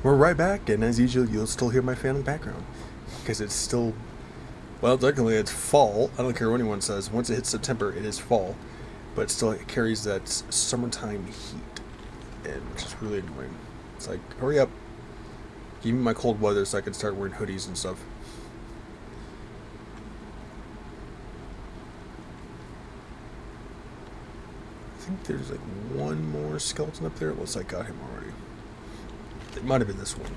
We're right back, and as usual, you'll still hear my fan in the background. Because it's still... Well, technically it's fall. I don't care what anyone says. Once it hits September, it is fall. But still, it carries that summertime heat. And which is really annoying. It's like, hurry up. Give me my cold weather so I can start wearing hoodies and stuff. I think there's like one more skeleton up there. It looks like I got him already. It might have been this one.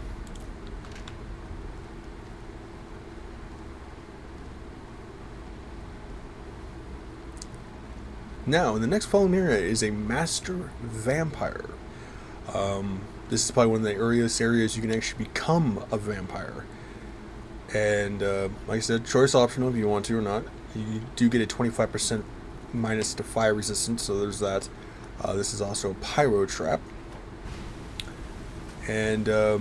Now, in the next following area is a master vampire. This is probably one of the earliest areas you can actually become a vampire. And like I said, choice optional if you want to or not. You do get a 25% minus to fire resistance, so there's that. This is also a pyro trap. And we're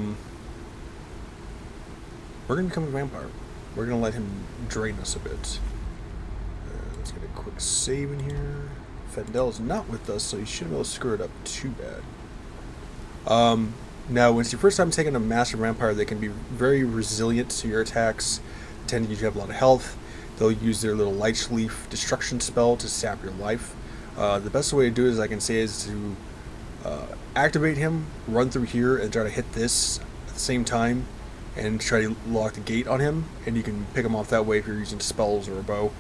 going to become a vampire. We're going to let him drain us a bit. Let's get a quick save in here. Fendel's not with us, so you shouldn't be able to screw it up too bad. Now, when it's your first time taking a master vampire, they can be very resilient to your attacks. They tend to usually have a lot of health. They'll use their little light leaf destruction spell to sap your life. The best way to do it, as I can say, is to activate him, run through here, and try to hit this at the same time, and try to lock the gate on him. And you can pick him off that way if you're using spells or a bow.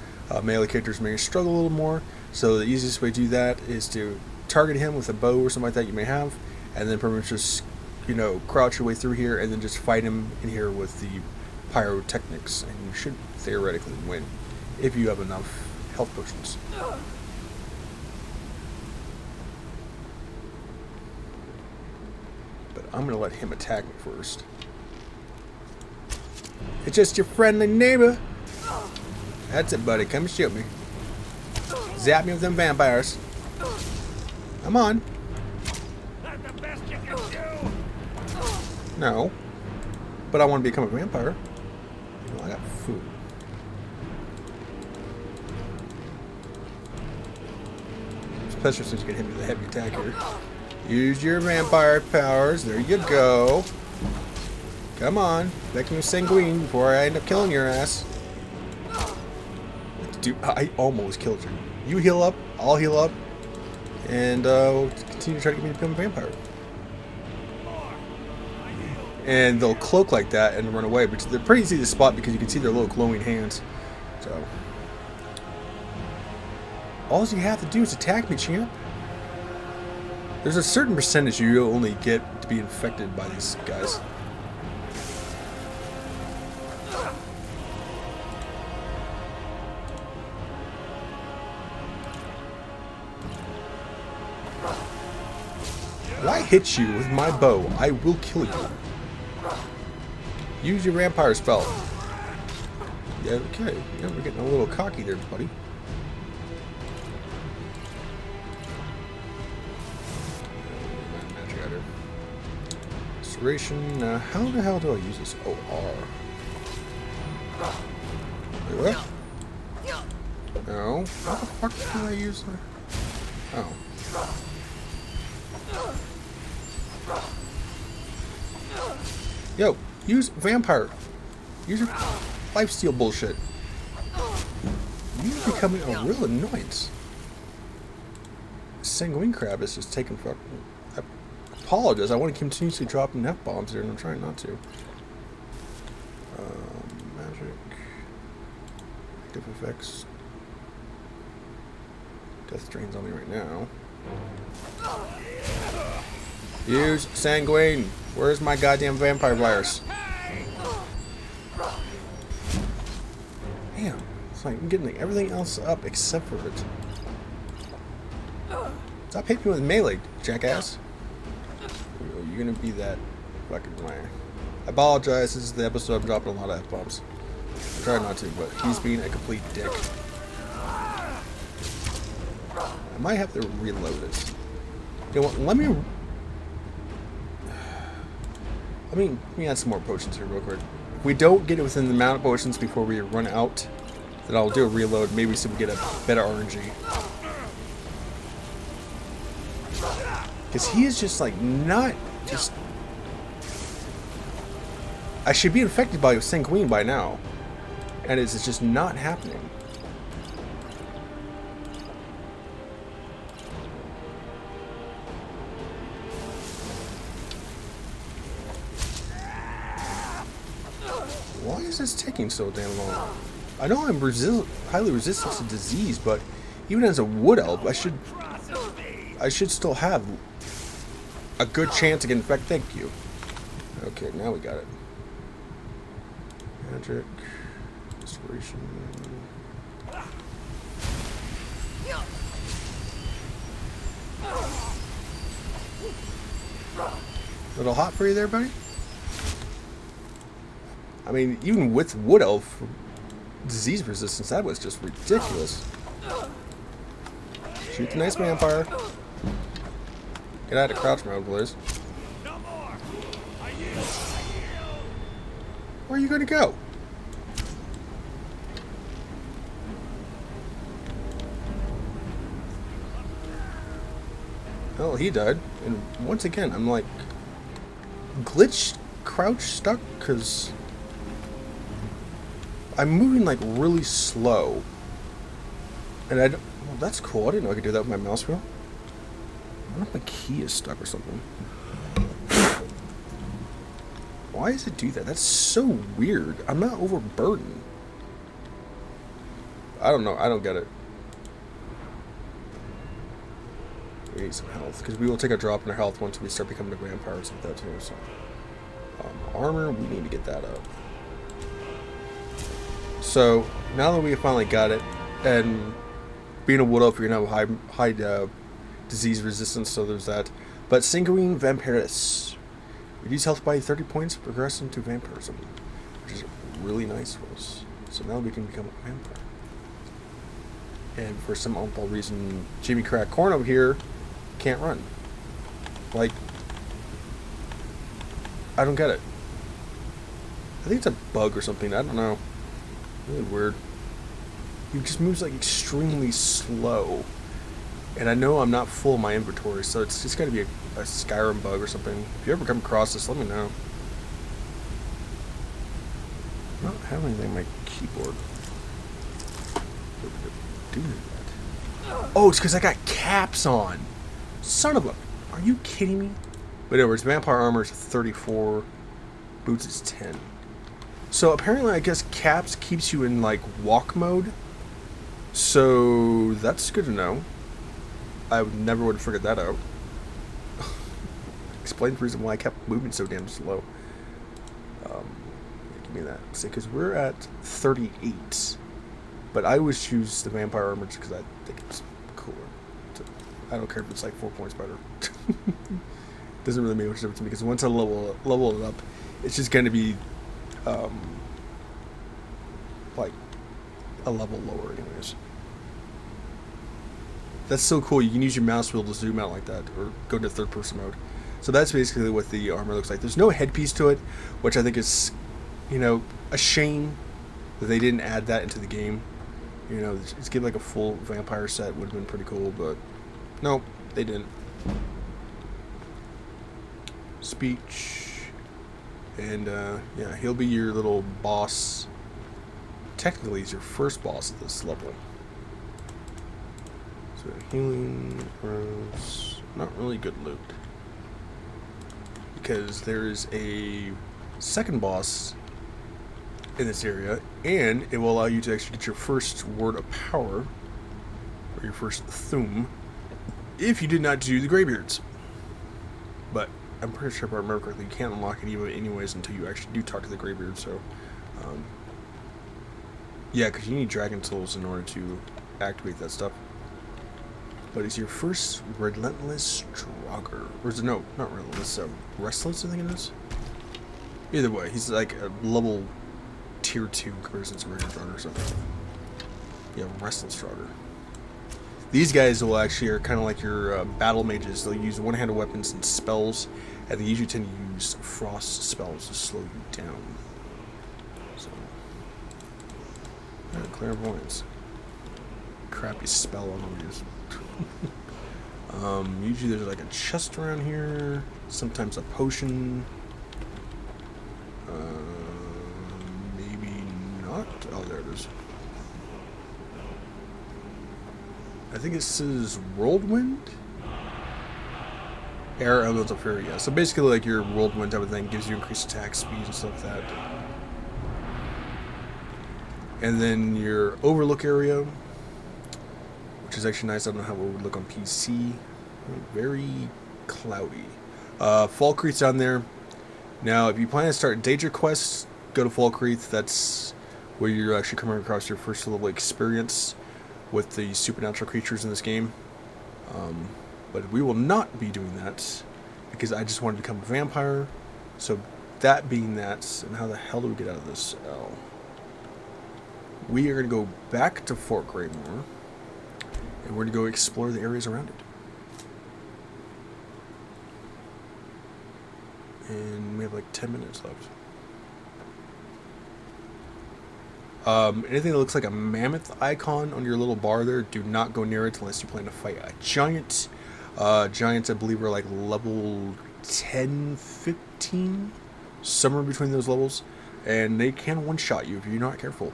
Melee characters may struggle a little more, so the easiest way to do that is to target him with a bow or something like that you may have, and then pretty much just, you know, crouch your way through here and then just fight him in here with the pyrotechnics, and you should theoretically win if you have enough health potions. But I'm gonna let him attack me first. It's just your friendly neighbor. That's it, buddy. Come shoot me. Zap me with them vampires. Come on. That's the best you can do. No. But I want to become a vampire. You know, I got food. Especially since you can hit me with a heavy attack here. Use your vampire powers. There you go. Come on. Make me sanguine before I end up killing your ass. Dude, I almost killed you. You heal up, I'll heal up, and we'll continue to try to get me to become a vampire. And they'll cloak like that and run away, but they're pretty easy to spot because you can see their little glowing hands. So, all you have to do is attack me, champ. There's a certain percentage you only get to be infected by these guys. If I hit you with my bow, I will kill you. Use your vampire spell. Yeah, okay. Yeah, we're getting a little cocky there, buddy. Magic item. Restoration. How the hell do I use this? Oh, R. Wait, what? No. How the fuck do I use that? Oh. Yo, use vampire. Use your lifesteal bullshit. You're becoming a real annoyance. Sanguine crab is just taking fucking. I apologize. I want to continuously drop F-bombs here, and I'm trying not to. Magic. Active effects. Death drains on me right now. Use sanguine. Where's my goddamn vampire virus? Damn. It's like I'm getting everything else up except for it. Stop hitting me with melee, jackass. You're gonna be that fucking way. I apologize. This is the episode I'm dropping a lot of F-bombs. I try not to, but he's being a complete dick. I might have to reload this. You know what? Let me add some more potions here real quick. If we don't get it within the amount of potions before we run out, then I'll do a reload, maybe so we get a better RNG. Because he is just like not just I should be infected by Sanguine by now. And it's just not happening. Why is this taking so damn long? I know I'm highly resistant to disease, but even as a wood elf, I should still have a good chance to get infected. Thank you. Okay, now we got it. Magic. Inspiration. Little hot for you there, buddy? I mean, even with Wood Elf disease resistance, that was just ridiculous. Shoot the nice vampire. Get out of crouch mode, please. Where are you going to go? Oh, he died. And once again, I'm like glitched, crouch, stuck, because I'm moving like really slow. And I don't, well, that's cool. I didn't know I could do that with my mouse wheel. I wonder if my key is stuck or something. Why does it do that? That's so weird. I'm not overburdened. I don't know. I don't get it. We need some health, because we will take a drop in our health once we start becoming the vampires like that too. So, armor, we need to get that up. So now that we finally got it, and being a wood elf, you're gonna have high disease resistance, so there's that. But Sanguine Vampiris, reduce health by 30 points, progressing to vampirism, which is really nice for us. So now we can become a vampire. And for some unknown reason, Jimmy Crack Corn over here can't run. Like, I don't get it. I think it's a bug or something. I don't know. Really weird. He just moves like extremely slow. And I know I'm not full of my inventory, so it's just got to be a Skyrim bug or something. If you ever come across this, let me know. I don't have anything on my keyboard. Do that. Oh, it's because I got caps on. Son of a... Are you kidding me? But anyways, vampire armor is 34. Boots is 10. So apparently, I guess caps keeps you in like walk mode. So that's good to know. I never would have figured that out. Explains the reason why I kept moving so damn slow. Give me that. See, because we're at 38. But I always choose the vampire armor just because I think it's cooler. So I don't care if it's like 4 points better. Doesn't really make much difference to me, because once I level it up, it's just going to be like a level lower anyways. That's so cool. You can use your mouse wheel to zoom out like that, or go into third person mode. So that's basically what the armor looks like. There's no headpiece to it, which I think is, you know, a shame that they didn't add that into the game. You know, just give like a full vampire set would have been pretty cool, but no, they didn't. Speech. And yeah, he'll be your little boss. Technically, he's your first boss at this level. So healing was not really good loot, because there's a second boss in this area, and it will allow you to actually get your first word of power, or your first thum, if you did not do the Greybeards. But I'm pretty sure if I remember correctly, you can't unlock it anyways until you actually do talk to the Greybeard. So yeah, because you need dragon souls in order to activate that stuff. But it's your first relentless Draugr. Or is it, no, not relentless, restless, I think it is. Either way, he's like a level tier 2 comparison to regular Draugr or something. Yeah, restless Draugr. These guys will actually are kind of like your battle mages. They'll use one-handed weapons and spells, and they usually tend to use frost spells to slow you down. So, clairvoyance. Crappy spell I'm gonna use. Usually there's like a chest around here, sometimes a potion. not? Oh, there it is. I think it says Whirlwind? Air Elemental Fury, yeah. So basically like your Whirlwind type of thing gives you increased attack speed and stuff like that. And then your Overlook area, which is actually nice. I don't know how it would look on PC. Very cloudy. Falkreath's down there. Now, if you plan to start Daedra quests, go to Falkreath. That's where you're actually coming across your first level experience with the supernatural creatures in this game. But we will not be doing that because I just want to become a vampire. So that being that, and how the hell do we get out of this? Oh. We are going to go back to Fort Greymore, and we're going to go explore the areas around it. And we have like 10 minutes left. Anything that looks like a mammoth icon on your little bar there, do not go near it unless you plan to fight a giant. Giants, I believe, are like level 10, 15, somewhere between those levels. And they can one-shot you if you're not careful.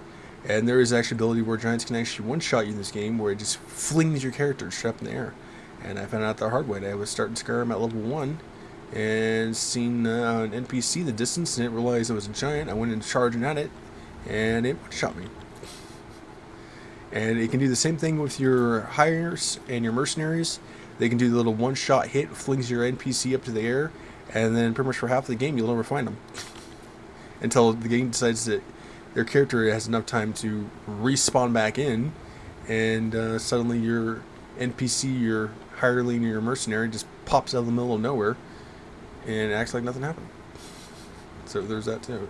And there is actually ability where giants can actually one-shot you in this game, where it just flings your character straight up in the air. And I found out the hard way. I was starting Skyrim at level 1, and seen an NPC in the distance, and didn't realize it was a giant. I went in charging at it, and it one-shot me. And it can do the same thing with your hires and your mercenaries. They can do the little one-shot hit, flings your NPC up to the air, and then pretty much for half the game you'll never find them. Until the game decides that their character has enough time to respawn back in, and suddenly your NPC, your hireling, or your mercenary just pops out of the middle of nowhere and acts like nothing happened. So there's that too.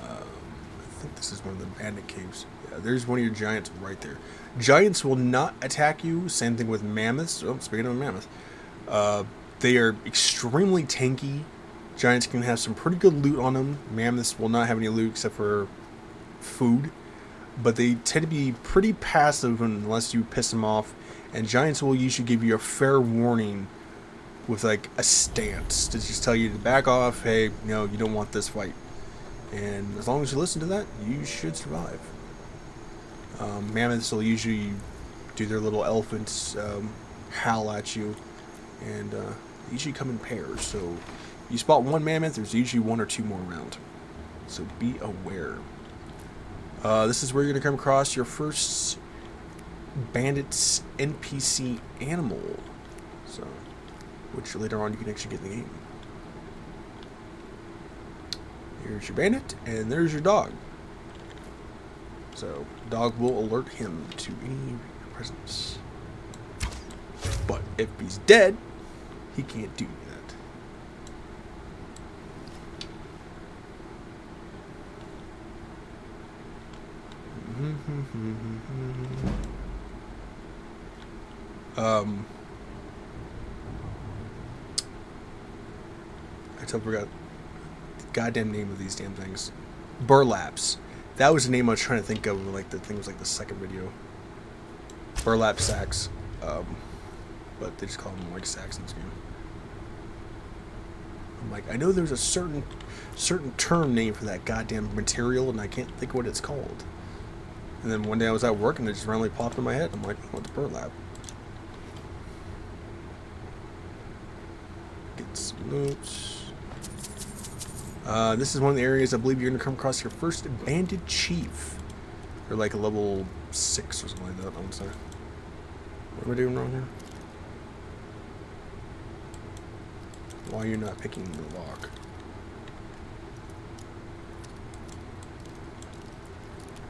I think this is one of the bandit caves. Yeah, there's one of your giants right there. Giants will not attack you. Same thing with mammoths. Oh, speaking of a mammoth, they are extremely tanky. Giants can have some pretty good loot on them. Mammoths will not have any loot except for food, but they tend to be pretty passive unless you piss them off. And giants will usually give you a fair warning with like a stance to just tell you to back off. Hey, no, you don't want this fight. And as long as you listen to that, you should survive. Mammoths will usually do their little elephants howl at you, and they usually come in pairs. So if you spot one mammoth, there's usually one or two more around. So be aware. This is where you're going to come across your first bandit's NPC animal. So, which later on you can actually get in the game. Here's your bandit, and there's your dog. So, dog will alert him to any presence. But if he's dead, he can't do that. I totally forgot the goddamn name of these damn things. Burlaps. That was the name I was trying to think of. Like the thing was like the second video. Burlap sacks. But they just call them like sacks in this game. I'm like, I know there's a certain term name for that goddamn material, and I can't think what it's called. And then one day I was at work, and it just randomly popped in my head. I'm like, what's burlap? Get some notes. This is one of the areas I believe you're going to come across your first bandit chief. Or like a level 6 or something like that, I would say. What am I doing wrong here? Why are you not picking the lock?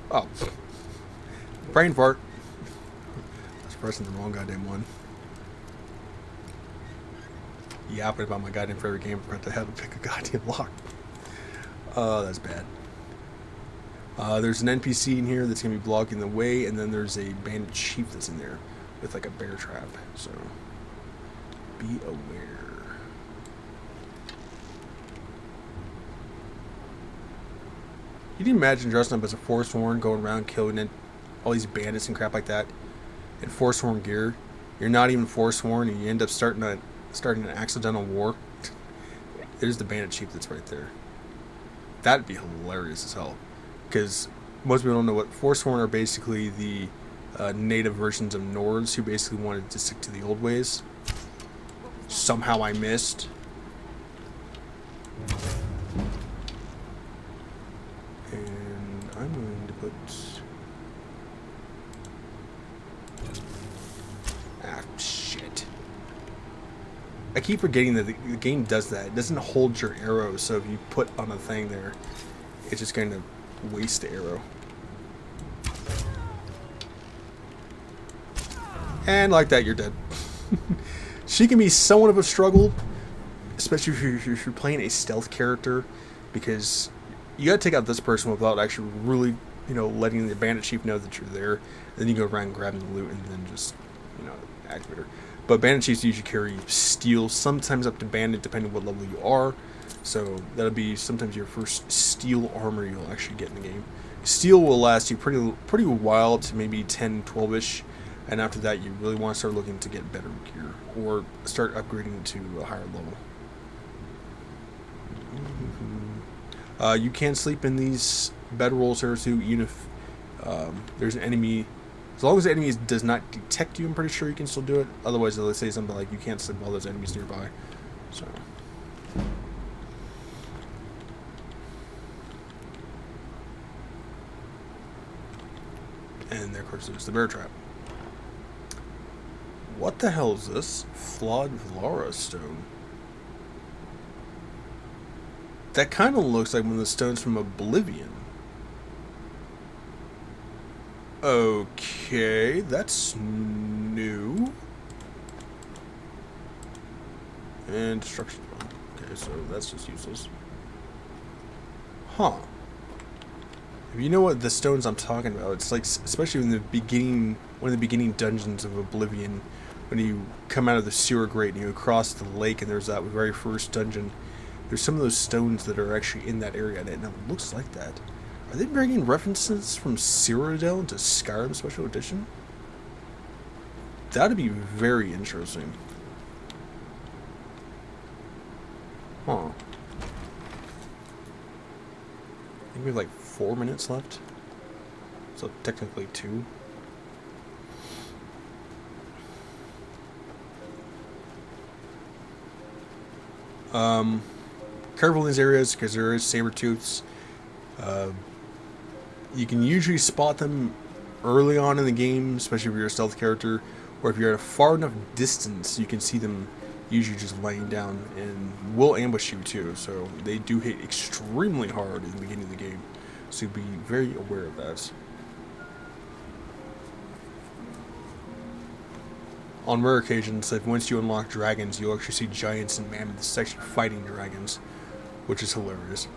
Oh. Brain fart. I was pressing the wrong goddamn one. Yapping about my goddamn favorite game. I forgot to have to pick a goddamn lock. That's bad. There's an NPC in here that's going to be blocking the way, and then there's a bandit chief that's in there with like a bear trap. So, be aware. Can you imagine dressing up as a Forsworn, going around killing all these bandits and crap like that in Forsworn gear, you're not even forsworn and you end up starting an accidental war. There's the bandit chief that's right there. That'd be hilarious as hell. Because most people don't know what forsworn are. Basically the native versions of Nords who basically wanted to stick to the old ways. Somehow I missed. And I'm going to put... Ah, shit. I keep forgetting that the game does that. It doesn't hold your arrow, so if you put on a thing there, it's just going to waste the arrow. And like that, you're dead. She can be somewhat of a struggle, especially if you're playing a stealth character, because you gotta take out this person without actually really, letting the bandit chief know that you're there. And then you go around grabbing the loot and then just, activate her. But bandit chiefs usually carry steel, sometimes up to bandit, depending on what level you are. So that'll be sometimes your first steel armor you'll actually get in the game. Steel will last you pretty while, to maybe 10, 12-ish. And after that, you really want to start looking to get better gear or start upgrading to a higher level. You can sleep in these bedrolls here too, even if there's an enemy. As long as the enemy does not detect you, I'm pretty sure you can still do it. Otherwise, they'll say something like you can't sleep while there's enemies nearby. So. And there, of course, there's the bear trap. What the hell is this? Flawed Vlara stone. That kind of looks like one of the stones from Oblivion. Okay, that's new. And destruction bomb. Okay, so that's just useless. Huh. If you know what the stones I'm talking about, it's like, especially in the beginning, one of the beginning dungeons of Oblivion, when you come out of the sewer grate and you cross the lake and there's that very first dungeon, there's some of those stones that are actually in that area, and it looks like that. Are they bringing references from Cyrodiil into Skyrim Special Edition? That'd be very interesting. Huh. I think we have like 4 minutes left. So technically 2. Careful in these areas because there is saber-tooths. You can usually spot them early on in the game, especially if you're a stealth character, or if you're at a far enough distance, you can see them usually just laying down and will ambush you too. So they do hit extremely hard in the beginning of the game, so be very aware of that. On rare occasions, like once you unlock dragons, you'll actually see giants and mammoths actually fighting dragons, which is hilarious.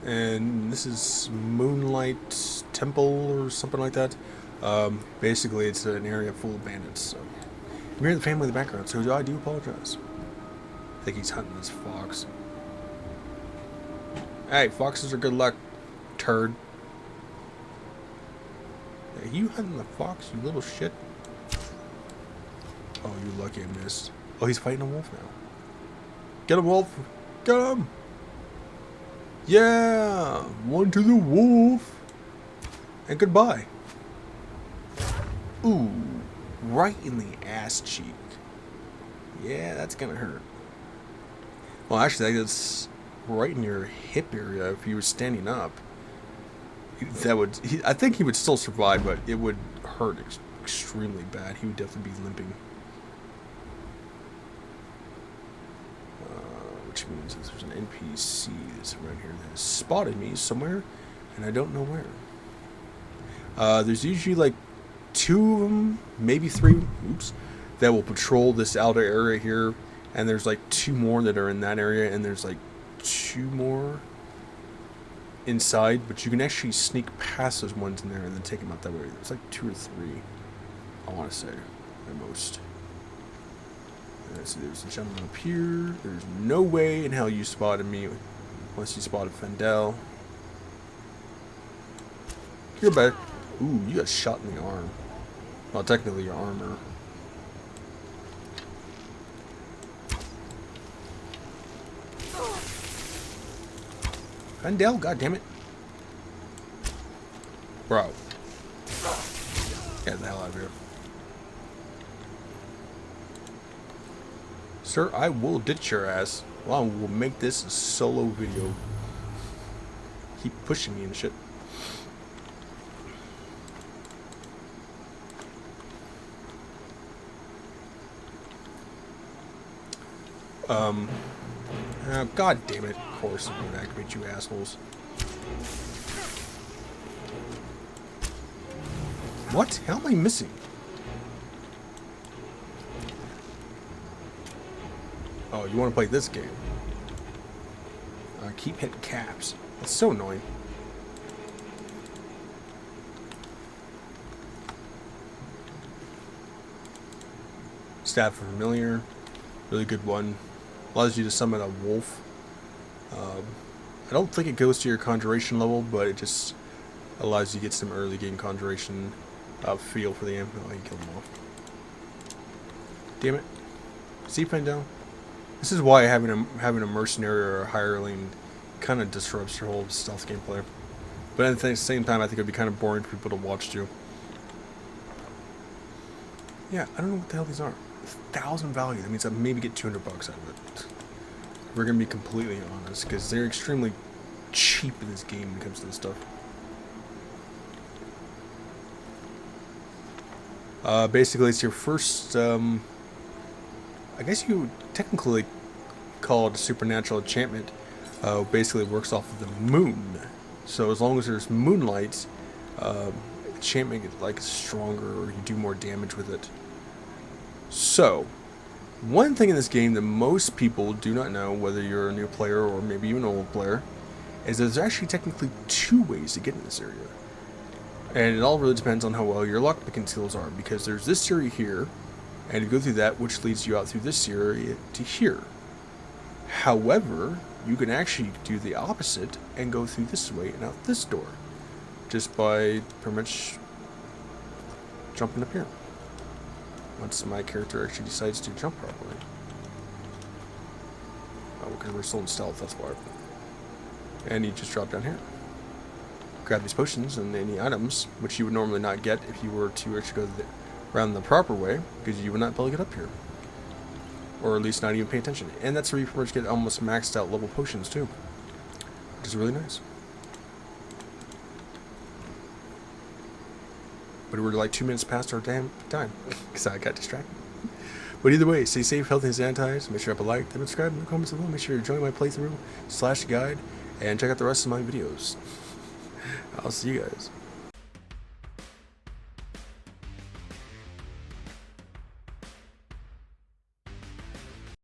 And this is Moonlight Temple or something like that. Basically, it's an area full of bandits. So you hear the family in the background, so I do apologize. I think he's hunting this fox. Hey, foxes are good luck, turd. Are you hunting the fox, you little shit? Oh, you're lucky I missed. Oh, he's fighting a wolf now. Get him, wolf! Get him! Yeah! One to the wolf! And goodbye. Ooh, right in the ass cheek. Yeah, that's gonna hurt. Well, actually, that's right in your hip area. If you were standing up, that would. I think he would still survive, but it would hurt extremely bad. He would definitely be limping. Which means that there's an NPC that's around here that has spotted me somewhere, and I don't know where. There's usually like 2 of them, maybe 3, that will patrol this outer area here, and there's like 2 more that are in that area, and there's like 2 more inside, but you can actually sneak past those ones in there and then take them out that way. There's like 2 or 3, I want to say, at most. So there's a gentleman up here. There's no way in hell you spotted me unless you spotted Fendel. You're back. Ooh, you got shot in the arm. Well, technically your armor. Vendel, god damn it. Bro. Get the hell out of here. Sir, I will ditch your ass. Well, I will make this a solo video. Keep pushing me and shit. God damn it. Of course I'm gonna activate you assholes. What? How am I missing? Oh, you want to play this game? Keep hitting caps. That's so annoying. Staff of Familiar. Really good one. Allows you to summon a wolf. I don't think it goes to your conjuration level, but it just allows you to get some early game conjuration feel for the amp. Oh, you killed them all. Damn it. See, Pendel? This is why having a mercenary or a hireling kind of disrupts your whole stealth gameplay. But at the same time, I think it'd be kind of boring for people to watch too. Yeah, I don't know what the hell these are. 1,000 value. That means I maybe get 200 bucks out of it. We're gonna be completely honest, because they're extremely cheap in this game when it comes to this stuff. Basically, it's your first. I guess you would technically call it a supernatural enchantment. Basically, it works off of the moon. So as long as there's moonlight, enchantment is like stronger, or you do more damage with it. So, one thing in this game that most people do not know, whether you're a new player or maybe even an old player, is that there's actually technically 2 ways to get in this area. And it all really depends on how well your lockpicking skills are, because there's this area here, and you go through that, which leads you out through this area to here. However, you can actually do the opposite and go through this way and out this door, just by pretty much jumping up here. Once my character actually decides to jump properly. Oh, because we're still in stealth, that's why. And you just drop down here. Grab these potions and any items, which you would normally not get if you were to actually go around the proper way, because you would not be able to get up here. Or at least not even pay attention. And that's where you pretty much get almost maxed out level potions too, which is really nice. But we're like 2 minutes past our damn time, because I got distracted. But either way, stay safe, healthy, and sanitized. Make sure you drop a like, subscribe in the comments below. Make sure you join my playthrough /guide, and check out the rest of my videos. I'll see you guys.